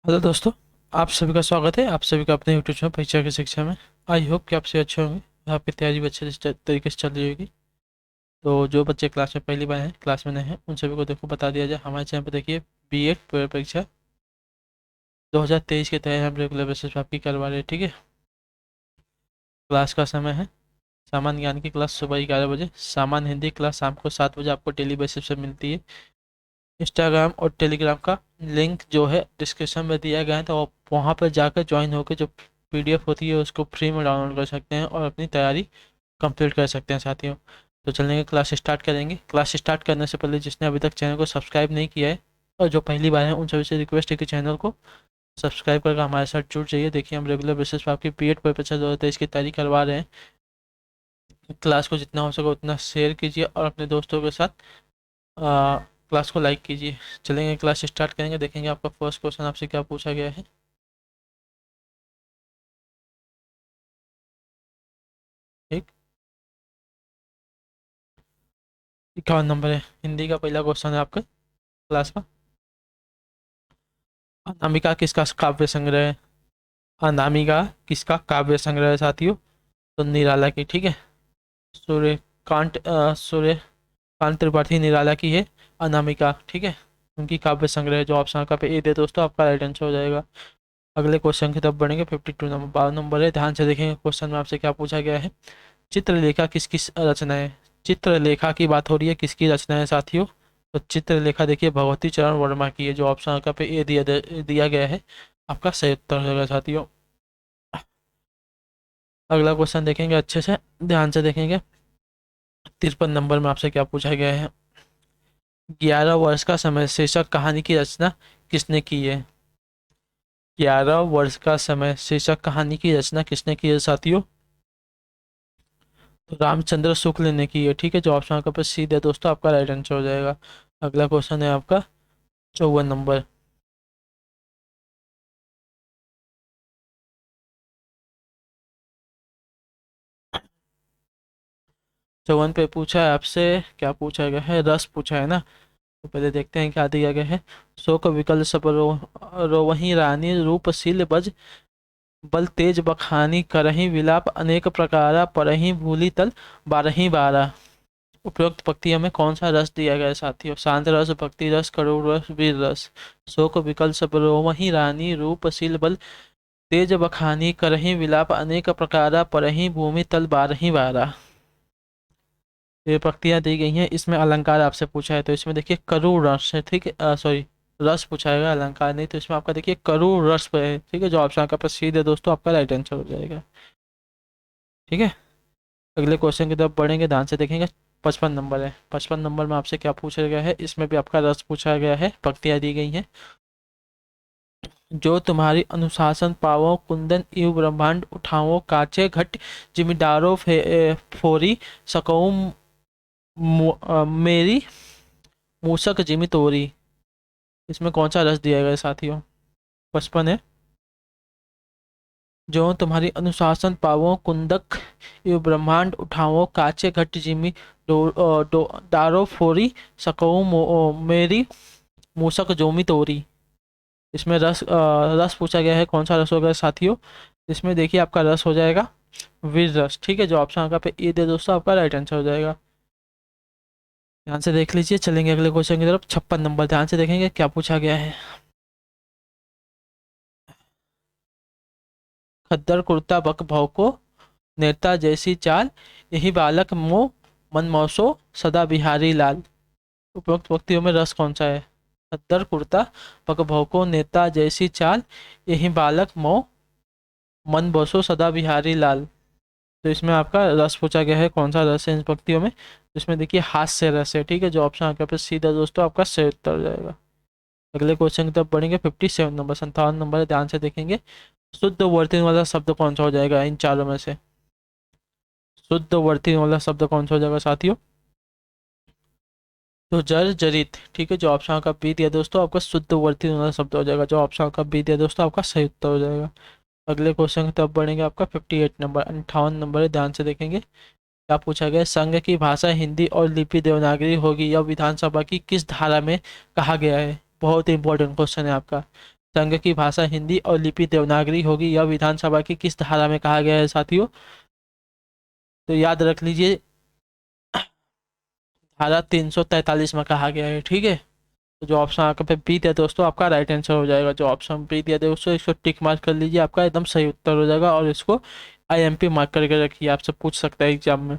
Hello दोस्तों। आप सभी का स्वागत है। आप सभी का अपने यूट्यूब चैनल परीक्षा की शिक्षा में। आई होप कि आप सभी अच्छे होंगे, आपकी तैयारी भी अच्छे तरीके से चल रही होगी। तो जो बच्चे क्लास में पहली बार हैं, क्लास में नए हैं, उन सभी को देखो बता दिया जाए। हमारे चैनल पर देखिए बीएड परीक्षा 2023 के तहत हम रेगुलर बेसिस पर आपकी करवा रहे हैं। ठीक है। क्लास का समय है सामान्य ज्ञान की क्लास सुबह 11 बजे, सामान्य हिंदी क्लास शाम को 7 बजे आपको डेली बेसिस पर मिलती है। इंस्टाग्राम और टेलीग्राम का लिंक जो है डिस्क्रिप्शन में दिया गया है, तो आप वहाँ पर जाकर ज्वाइन होकर जो पीडीएफ होती है उसको फ्री में डाउनलोड कर सकते हैं और अपनी तैयारी कंप्लीट कर सकते हैं साथियों। तो चलेंगे, क्लास स्टार्ट करेंगे। क्लास स्टार्ट करने से पहले जिसने अभी तक चैनल को सब्सक्राइब नहीं किया है और जो पहली बार है उन सभी से रिक्वेस्ट है कि चैनल को सब्सक्राइब करके हमारे साथ जुड़ जाइए। देखिए हम रेगुलर बेसिस पर आपकी बीएड परीक्षा 2023 की तैयारी करवा रहे हैं। क्लास को जितना हो सके उतना शेयर कीजिए और अपने दोस्तों के साथ क्लास को लाइक कीजिए। चलेंगे, क्लास स्टार्ट करेंगे। देखेंगे आपका फर्स्ट क्वेश्चन आपसे क्या पूछा गया है। ठीक, 51 नंबर है। हिंदी का पहला क्वेश्चन है आपका क्लास का। अनामिका किसका काव्य संग्रह है? अनामिका किसका काव्य संग्रह है साथियों? तो निराला की। ठीक है। सूर्यकांत त्रिपाठी निराला की है अनामिका। ठीक है। उनकी काव्य संग्रह है जो ऑप्शन का पे ए दे दोस्तों, आपका राइट आंसर हो जाएगा। अगले क्वेश्चन की तरफ बढ़ेंगे। 52 नंबर 12 नंबर है। ध्यान से देखेंगे क्वेश्चन में आपसे क्या पूछा गया है। चित्रलेखा किसकी रचना है? चित्रलेखा की बात हो रही है, किसकी रचना है साथियों? तो चित्रलेखा देखिए भगवती चरण वर्मा की है जो ऑप्शन का पे ए दिया गया है, आपका सही उत्तर होगा साथियों। अगला क्वेश्चन देखेंगे अच्छे से, ध्यान से देखेंगे। 53 नंबर में आपसे क्या पूछा गया है। 11 वर्ष का समय शीर्षक कहानी की रचना किसने की है? 11 वर्ष का समय शीर्षक कहानी की रचना किसने की है साथियों? तो रामचंद्र शुक्ल ने की है। ठीक है, जो ऑप्शन का पे सी है दोस्तों, आपका राइट आंसर हो जाएगा। अगला क्वेश्चन है आपका 54 नंबर। 54 पे पूछा है आपसे, क्या पूछा गया है, रस पूछा है ना। तो पहले देखते हैं क्या दिया गया है। शोक विकल सब रोवहीं रानी रूपशील बज बल तेज बखानी करही विलाप अनेक प्रकारा परही भूली तल बारही बारा। उपरोक्त पंक्तियों में कौन सा रस दिया गया है साथियों? शांत रस, भक्ति रस, करुण रस, वीर रस। शोक विकल सब रोवहीं रानी रूपशील बल तेज बखानी करही विलाप अनेक प्रकारा परही भूमि तल बारही बारा। ये पंक्तियां दी गई हैं, इसमें अलंकार आपसे पूछा है तो इसमें देखिए करुण रस है। ठीक है, सॉरी, रस पूछा है, अलंकार नहीं। तो इसमें आपका देखिए करुण रस पे है। ठीक है, जो ऑप्शन आपका प्रसिद्ध है दोस्तों, आपका राइट आंसर हो जाएगा। ठीक है। अगले क्वेश्चन की तरफ बढ़ेंगे, ध्यान से देखेंगे। 55 नंबर है। 55 नंबर में आपसे क्या पूछा गया है, इसमें भी आपका रस पूछा गया है, पंक्तियां दी गई हैं। जो तुम्हारी अनुशासन पावो कुंदन इव ब्रह्मांड उठाओ काचे घट जिमिदारो फोरी सकऊ मेरी मूसक जिमी तोरी। इसमें कौन सा रस दिया गया है साथियों? 55 है। जो तुम्हारी अनुशासन पावो कुंदक इव ब्रह्मांड उठाओ काचे घट जिमी दारो फोरी सकऊ मेरी मूसक जोमी तोरी। इसमें रस पूछा गया है, कौन सा रस होगा साथियों? इसमें देखिए आपका रस हो जाएगा वीर रस। ठीक है, जो ऑप्शन आपका पे ए दे दोस्तों, आपका राइट आंसर हो जाएगा। ध्यान से देख लीजिए। चलेंगे अगले क्वेश्चन की तरफ। 56 नंबर, ध्यान से देखेंगे क्या पूछा गया है। खद्दर कुर्ता बक भौको नेता जैसी चाल यही बालक मो मन मौसो सदा बिहारी लाल। उपरोक्त पंक्तियों में रस कौन सा है? खद्दर कुर्ता बक भौको नेता जैसी चाल यही बालक मो मन बसो सदा बिहारी लाल। तो इसमें आपका रस पूछा गया है, कौन सा रस है इन पंक्तियों में? इसमें देखिए हास्य रस है। ठीक है, जो ऑप्शन आपके पास सीधा दोस्तों, आपका सही उत्तर हो जाएगा। अगले क्वेश्चन की तरफ बढ़ेंगे। 57 नंबर, 57 नंबर है, ध्यान से देखेंगे। शुद्ध वर्तनी वाला शब्द कौन सा हो जाएगा इन चारों में से? शुद्ध वर्तनी वाला शब्द कौन सा हो जाएगा साथियों? तो जर जरित। ठीक है, जो ऑप्शन का बी दिया दोस्तों, आपका शुद्ध वर्तनी वाला शब्द हो जाएगा, जो ऑप्शन का बी दिया दोस्तों, आपका सही उत्तर हो जाएगा। अगले क्वेश्चन की तरफ बढ़ेंगे। आपका 58 नंबर, 58 नंबर है, ध्यान से देखेंगे क्या पूछा गया। संघ की भाषा हिंदी और लिपि देवनागरी होगी, यह विधानसभा की किस धारा में कहा गया है? बहुत ही इंपॉर्टेंट क्वेश्चन है आपका। संघ की भाषा हिंदी और लिपि देवनागरी होगी। यह विधानसभा की किस धारा में कहा गया है साथियों? तो याद रख लीजिए, धारा 343 में कहा गया है, ठीक है। तो जो ऑप्शन आपका पे बी दिया दोस्तों, आपका राइट आंसर हो जाएगा। जो ऑप्शन बी दिया दोस्तों, इसको टिक मार्क कर लीजिए, आपका एकदम सही उत्तर हो जाएगा। और इसको आईएमपी मार्क करके रखिए, आपसे पूछ सकता है एग्जाम में।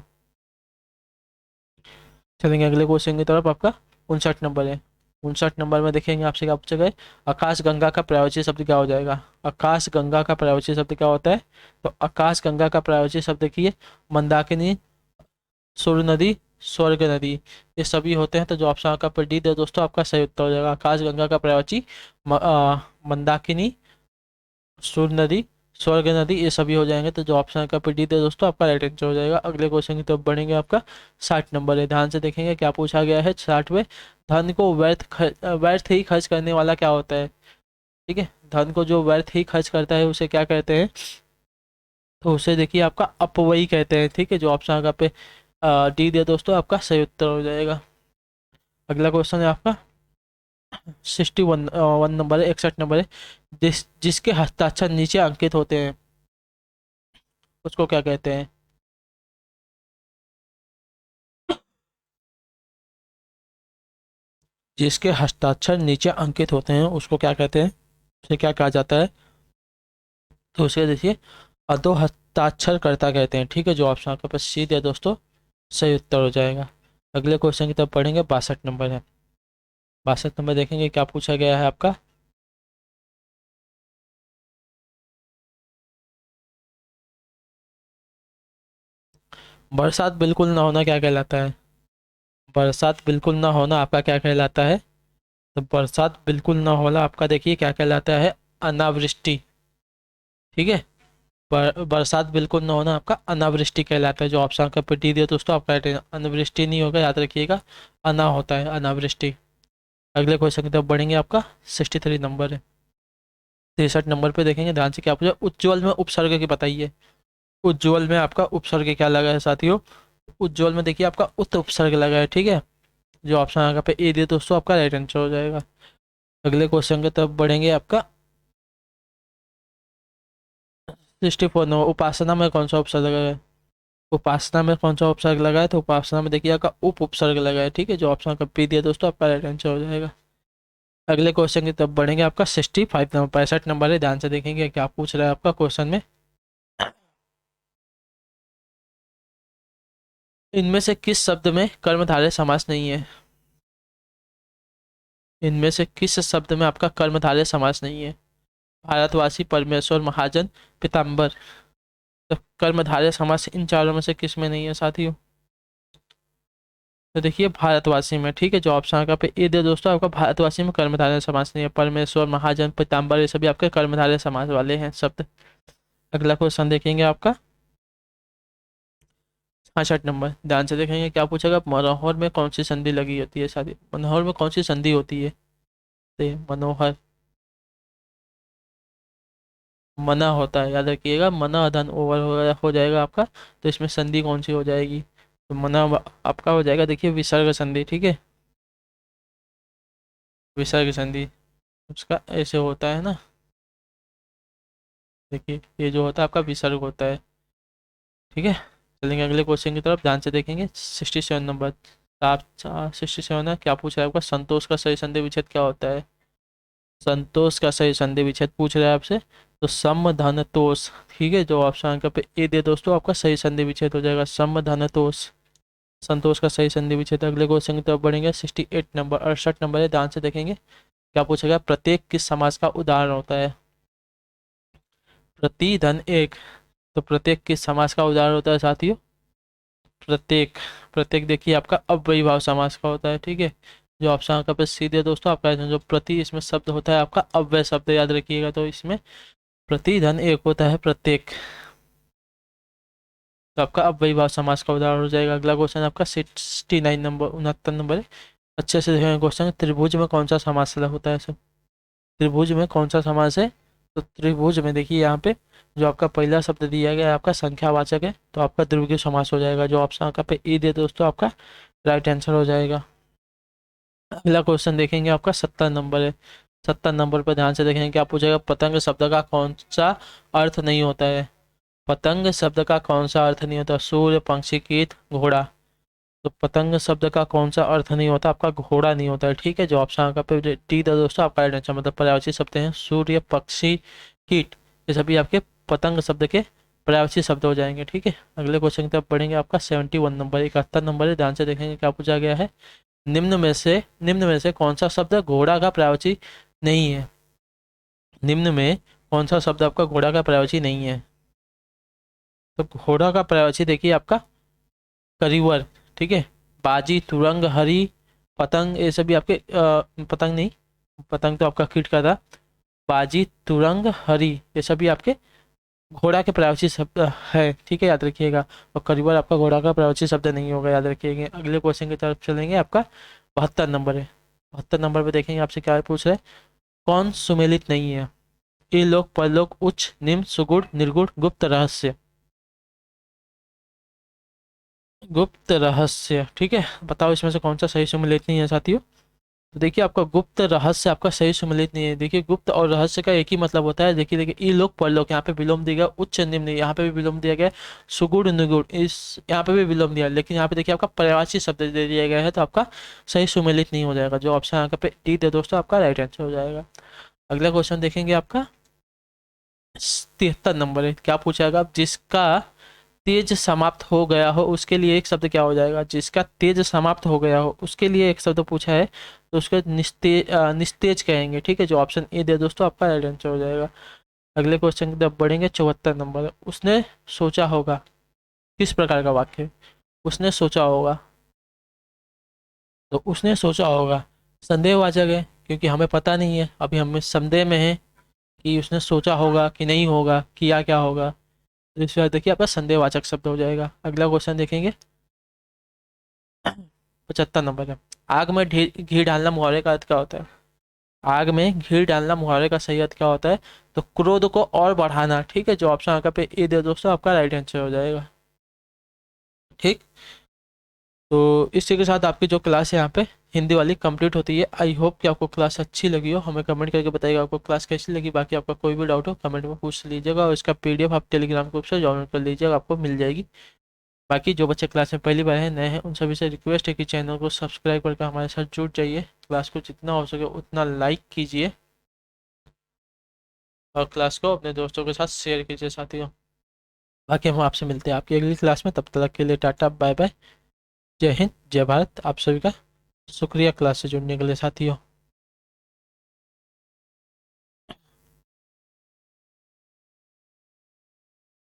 चलेंगे अगले क्वेश्चन की तरफ। आपका 59 नंबर है। 59 नंबर में देखेंगे आपसे क्या पूछा गया है। आकाश गंगा का पर्यायवाची शब्द क्या हो जाएगा? आकाश गंगा का पर्यायवाची शब्द क्या होता है? तो आकाश गंगा का पर्यायवाची शब्द देखिए, मंदाकिनी, सुर नदी, स्वर्ग नदी, ये सभी होते हैं। तो जो ऑप्शन आपका पर डी है दोस्तों, आपका सही उत्तर हो जाएगा। आकाश गंगा का पर्यायवाची मंदाकिनी, सुर नदी, स्वर्ग नदी, ये सभी हो जाएंगे। तो जो ऑप्शन का डी है दोस्तों, आपका राइट आंसर हो जाएगा। अगले क्वेश्चन की तरफ बढ़ेंगे। आपका 60 नंबर है। ध्यान से देखेंगे क्या पूछा गया है 60 में। धन को व्यर्थ ही खर्च करने वाला क्या होता है? ठीक है, धन को जो व्यर्थ ही खर्च करता है उसे क्या कहते हैं? तो उसे देखिए आपका अपव्यय कहते हैं, ठीक है। जो ऑप्शन का पे डी दिया दोस्तों, आपका सही उत्तर हो जाएगा। अगला क्वेश्चन है आपका 61 नंबर है, 61 नंबर है। जिसके हस्ताक्षर नीचे अंकित होते हैं उसको क्या कहते हैं? जिसके हस्ताक्षर नीचे अंकित होते हैं उसको क्या कहते हैं? उसे क्या कहा जाता है? तो उसे देखिए अधो हस्ताक्षरकर्ता कहते हैं, ठीक है। जो ऑप्शन आपके पास सी दिया दोस्तों, सही उत्तर हो जाएगा। अगले क्वेश्चन की तरफ पढ़ेंगे। 62 नंबर है। 62 नंबर देखेंगे क्या पूछा गया है आपका। बरसात बिल्कुल ना होना क्या कहलाता है? बरसात बिल्कुल ना होना आपका क्या कहलाता है? तो बरसात बिल्कुल ना होना आपका देखिए क्या कहलाता है? अनावृष्टि, ठीक है। बरसात बिल्कुल ना होना आपका अनावृष्टि कहलाता है। जो ऑप्शन का डी दिया दोस्तों, आपका अनावृष्टि नहीं होगा, याद रखिएगा, अना होता है अनावृष्टि। अगले क्वेश्चन की तरफ बढ़ेंगे। आपका 63 नंबर है। 63 नंबर पे देखेंगे ध्यान से क्या पूछा। उज्ज्वल में उपसर्ग की बताइए। उज्ज्वल में आपका उपसर्ग क्या लगा है साथियों? उज्ज्वल में देखिए आपका उत उपसर्ग लगा है, ठीक है। जो ऑप्शन आगे पे ए दिए दोस्तों, आपका राइट आंसर हो जाएगा। अगले क्वेश्चन की तरफ बढ़ेंगे। आपका 64 नंबर, उपासना में कौन सा उपसर्ग लगा है? उपासना में कौन सा उपसर्ग लगा है? तो उपासना में देखिए आपका उप उपसर्ग लगा है, ठीक है। जो ऑप्शन का पी दिया दोस्तों, आपका राइट आंसर हो जाएगा। अगले क्वेश्चन की तरफ बढ़ेंगे। आपका 65 नंबर, 65 नंबर है। ध्यान से देखेंगे क्या पूछ रहा है आपका क्वेश्चन में। इनमें से किस शब्द में कर्मधारय समास नहीं है? इनमें से किस शब्द में आपका कर्मधारय समास नहीं है? भारतवासी, परमेश्वर, महाजन, पीताम्बर। तो कर्मधारय समास इन चारों में से किस में नहीं है साथियों? तो देखिए भारतवासी में, ठीक है। जो ऑप्शन का पे ए दे दोस्तों, आपका भारतवासी में कर्मधारय समास नहीं है। परमेश्वर, महाजन, पीताम्बर, ये सभी आपके कर्मधारय समास वाले हैं शब्द। अगला क्वेश्चन देखेंगे। आपका 66 नंबर, ध्यान से देखेंगे क्या पूछेगा। मनोहर में कौन सी संधि लगी होती है साथी? मनोहर में कौन सी संधि होती है? मनोहर, मना होता है, याद रखिएगा। मना धन ओवर हो जाएगा आपका। तो इसमें संधि कौन सी हो जाएगी? तो मना आपका हो जाएगा देखिए विसर्ग संधि, ठीक है। विसर्ग संधि उसका ऐसे होता है ना, देखिए ये जो होता है आपका विसर्ग होता है, ठीक है। चलेंगे अगले क्वेश्चन की तरफ, ध्यान से देखेंगे। 67 नंबर, आप 67 है। क्या पूछ रहा है आपका। संतोष का सही संधि विच्छेद क्या होता है? संतोष का सही संधि विच्छेद पूछ रहा है आपसे। तो सम धन तोष, ठीक है। जो ऑप्शन का पे ए दे दोस्तों, आपका सही संधि विच्छेद हो जाएगा सम धन तोष। संतोष का सही संधि विच्छेद। अगले क्वेश्चन की तरफ बढ़ेंगे। 68 नंबर, 68 नंबर है। ध्यान से देखेंगे क्या पूछेगा। प्रत्येक किस समास का उदाहरण होता है? प्रति धन एक, तो प्रत्येक किस समास का उदाहरण होता है साथियों? प्रत्येक, प्रत्येक देखिए आपका अव्ययीभाव समास का होता है, ठीक है। जो ऑप्शन का पे सीधे दोस्तों, आपका जो प्रति इसमें शब्द होता है आपका अव्यय शब्द, याद रखिएगा। तो इसमें प्रति धन एक होता है प्रत्येक, तो आपका अव्ययीभाव समास का उदाहरण हो जाएगा। अगला क्वेश्चन आपका 69 नंबर, 69 नंबर है। अच्छे से देखेंगे क्वेश्चन। त्रिभुज में कौन सा समास होता है सर? त्रिभुज में कौन सा समास है? तो त्रिभुज में देखिए यहाँ पे जो आपका पहला शब्द दिया गया है आपका संख्यावाचक है, तो आपका द्विगुणी समास हो जाएगा। जो ऑप्शन आपका पे ई दे दोस्तों, आपका राइट आंसर हो जाएगा। अगला क्वेश्चन देखेंगे। आपका 70 नंबर है। 70 नंबर पर ध्यान से देखेंगे क्या पूछेगा, पतंग शब्द का कौन सा अर्थ नहीं होता है। पतंग शब्द का कौन सा अर्थ नहीं होता, सूर्य, पक्षी, कीट, घोड़ा। तो पतंग शब्द का कौन सा अर्थ नहीं होता, आपका घोड़ा नहीं होता है। ठीक है, जो ऑप्शन आपका पे डी था दोस्तों, आपका राइट आंसर। मतलब पर्यायवाची शब्द हैं सूर्य, पक्षी, कीट, ये सभी आपके पतंग शब्द के पर्यायवाची शब्द हो जाएंगे। ठीक है, अगले क्वेश्चन की तरफ बढ़ेंगे। आपका 71 नंबर, 71 नंबर है, ध्यान से देखेंगे क्या पूछा गया है। निम्न में से कौन सा शब्द घोड़ा का पर्यायवाची नहीं है। निम्न में कौन सा शब्द आपका घोड़ा का पर्यायवाची नहीं है। तो घोड़ा का पर्यायवाची देखिए आपका करिवर। ठीक है, बाजी, तुरंग, हरी, पतंग, ये सभी आपके पतंग नहीं, पतंग तो आपका कीट का था। बाजी, तुरंग, हरी, ये सभी आपके घोड़ा के पर्यायवाची शब्द है। ठीक है, याद रखिएगा। और करिवर आपका घोड़ा का पर्यायवाची शब्द नहीं होगा, याद रखिएगा। अगले क्वेश्चन की तरफ चलेंगे। आपका 72 नंबर है। 72 नंबर पे देखेंगे आपसे क्या पूछ रहे हैं। कौन सुमेलित नहीं है। इलोक, परलोक, उच्च, निम्न, सुगुण, निर्गुण, गुप्त, रहस्य। गुप्त रहस्य। ठीक है, बताओ इसमें से कौन सा सही सुमेलित नहीं है साथियों। तो देखिए आपका गुप्त रहस्य आपका सही सुमेलित नहीं है। देखिए गुप्त और रहस्य का एक ही मतलब होता है। देखिए देखिए इलोक, परलोक, यहाँ पे विलोम दिया गया, उच्च, निम्न, यहाँ पे भी विलोम दिया गया है, सुगुण, निगुण, इस यहाँ पे भी विलोम दिया है। लेकिन यहाँ पे देखिए आपका पर्यायवाची शब्द दे दिया गया है, तो आपका सही सुमेलित नहीं हो जाएगा। जो ऑप्शन यहाँ पे डी है दोस्तों, आपका राइट आंसर हो जाएगा। अगला क्वेश्चन देखेंगे आपका 73 नंबर है। क्या पूछाएगा, जिसका तेज समाप्त हो गया हो उसके लिए एक शब्द क्या हो जाएगा। जिसका तेज समाप्त हो गया हो उसके लिए एक शब्द पूछा है, तो उसको निस्तेज कहेंगे। ठीक है, जो ऑप्शन ए दे दोस्तों, आपका राइट आंसर हो जाएगा। अगले क्वेश्चन की तरफ बढ़ेंगे। 74 नंबर, उसने सोचा होगा, किस प्रकार का वाक्य है? उसने सोचा होगा, तो उसने सोचा होगा संदेहवाचक है, क्योंकि हमें पता नहीं है, अभी हमें संदेह में है कि उसने सोचा होगा कि नहीं होगा, किया क्या होगा। तो इस बार देखिए आपका संदेहवाचक शब्द हो जाएगा। अगला क्वेश्चन देखेंगे। 75 नंबर है। आग में घी डालना मुहावरे का अर्थ क्या होता है। आग में घी डालना मुहावरे का सही अर्थ क्या होता है, तो क्रोध को और बढ़ाना। ठीक है, जो ऑप्शन आपका पे ए दे दोस्तों, आपका राइट आंसर हो जाएगा। ठीक, तो इसी के साथ आपकी जो क्लास है यहाँ पे हिंदी वाली कंप्लीट होती है। आई होप कि आपको क्लास अच्छी लगी हो। हमें कमेंट करके बताइएगा आपको क्लास कैसी लगी। बाकी आपका कोई भी डाउट हो कमेंट में पूछ लीजिएगा, और इसका पीडीएफ आप टेलीग्राम ग्रुप से डाउनलोड कर लीजिएगा, आपको मिल जाएगी। बाकी जो बच्चे क्लास में पहली बार हैं, नए हैं, उन सभी से रिक्वेस्ट है कि चैनल को सब्सक्राइब करके हमारे साथ जुड़ जाइए। क्लास को जितना हो सके उतना लाइक कीजिए, और क्लास को अपने दोस्तों के साथ शेयर कीजिए साथियों। बाकी हम आपसे मिलते हैं आपकी अगली क्लास में, तब तक के लिए टाटा बाय बाय। जय हिंद, जय भारत। आप सभी का शुक्रिया क्लास से जुड़ने के लिए साथियों।